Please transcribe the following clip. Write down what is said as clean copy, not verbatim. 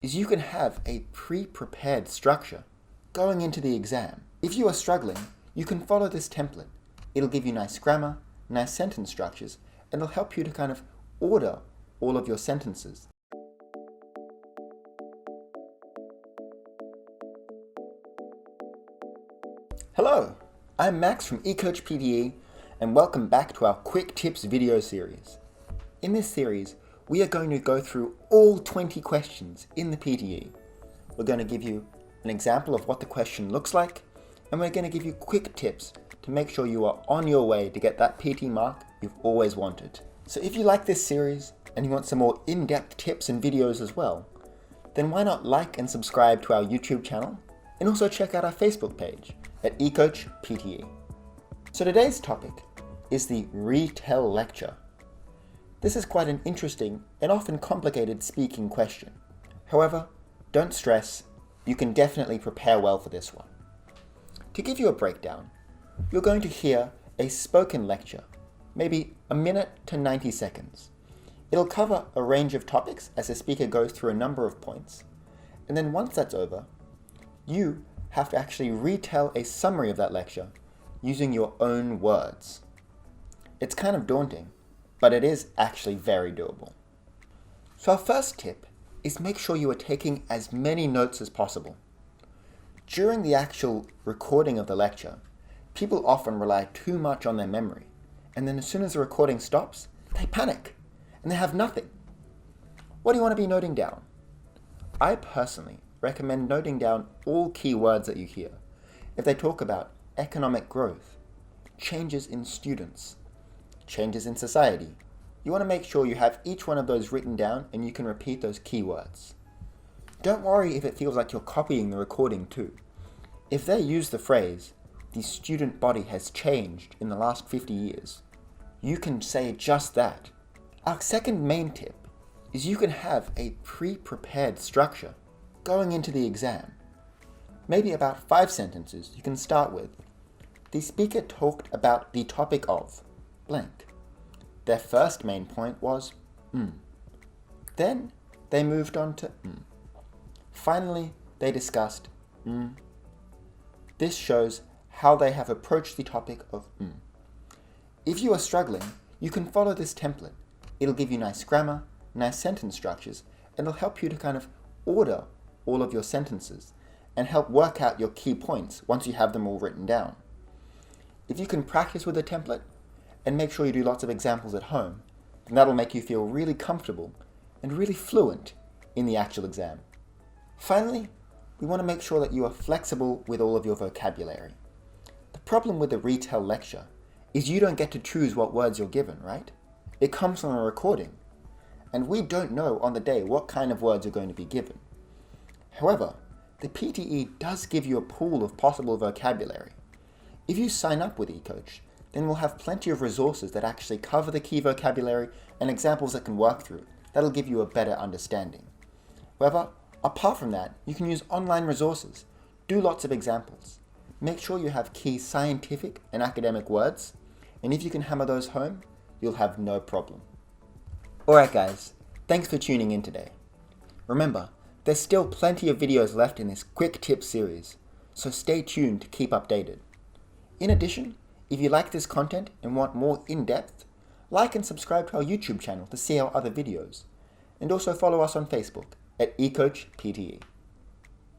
is you can have a pre-prepared structure going into the exam. If you are struggling, you can follow this template. It'll give you nice grammar, nice sentence structures, and it'll help you to kind of order all of your sentences. Hello, I'm Max from eCoach PTE, and welcome back to our Quick Tips video series. In this series, we are going to go through all 20 questions in the PTE. We're going to give you an example of what the question looks like, and we're going to give you quick tips to make sure you are on your way to get that PT mark you've always wanted. So if you like this series and you want some more in-depth tips and videos as well, then why not like and subscribe to our YouTube channel, and also check out our Facebook page at eCoach PTE. So today's topic is the retell lecture. This is quite an interesting and often complicated speaking question. However, don't stress, you can definitely prepare well for this one. To give you a breakdown, you're going to hear a spoken lecture, maybe a minute to 90 seconds. It'll cover a range of topics as the speaker goes through a number of points, and then once that's over, you have to actually retell a summary of that lecture using your own words. It's kind of daunting, but it is actually very doable. So our first tip is make sure you are taking as many notes as possible. During the actual recording of the lecture, people often rely too much on their memory, and then as soon as the recording stops, they panic, and they have nothing. What do you want to be noting down? I personally recommend noting down all key words that you hear. If they talk about economic growth, changes in students, changes in society, you want to make sure you have each one of those written down and you can repeat those keywords. Don't worry if it feels like you're copying the recording too. If they use the phrase, the student body has changed in the last 50 years, you can say just that. Our second main tip is you can have a pre-prepared structure going into the exam. Maybe about 5 sentences you can start with. The speaker talked about the topic of blank. Their first main point was Then they moved on to Finally, they discussed This shows how they have approached the topic of If you are struggling, you can follow this template. It'll give you nice grammar, nice sentence structures, and it'll help you to kind of order all of your sentences and help work out your key points once you have them all written down. If you can practice with the template and make sure you do lots of examples at home, then that'll make you feel really comfortable and really fluent in the actual exam. Finally, we want to make sure that you are flexible with all of your vocabulary. The problem with the retell lecture is you don't get to choose what words you're given, right? It comes from a recording, and we don't know on the day what kind of words you're going to be given. However, the PTE does give you a pool of possible vocabulary. If you sign up with eCoach, then we'll have plenty of resources that actually cover the key vocabulary and examples that can work through. That'll give you a better understanding. However, apart from that, you can use online resources, do lots of examples. Make sure you have key scientific and academic words, and if you can hammer those home, you'll have no problem. Alright guys, thanks for tuning in today. Remember, there's still plenty of videos left in this quick tip series, so stay tuned to keep updated. In addition, if you like this content and want more in-depth, like and subscribe to our YouTube channel to see our other videos, and also follow us on Facebook at eCoach PTE.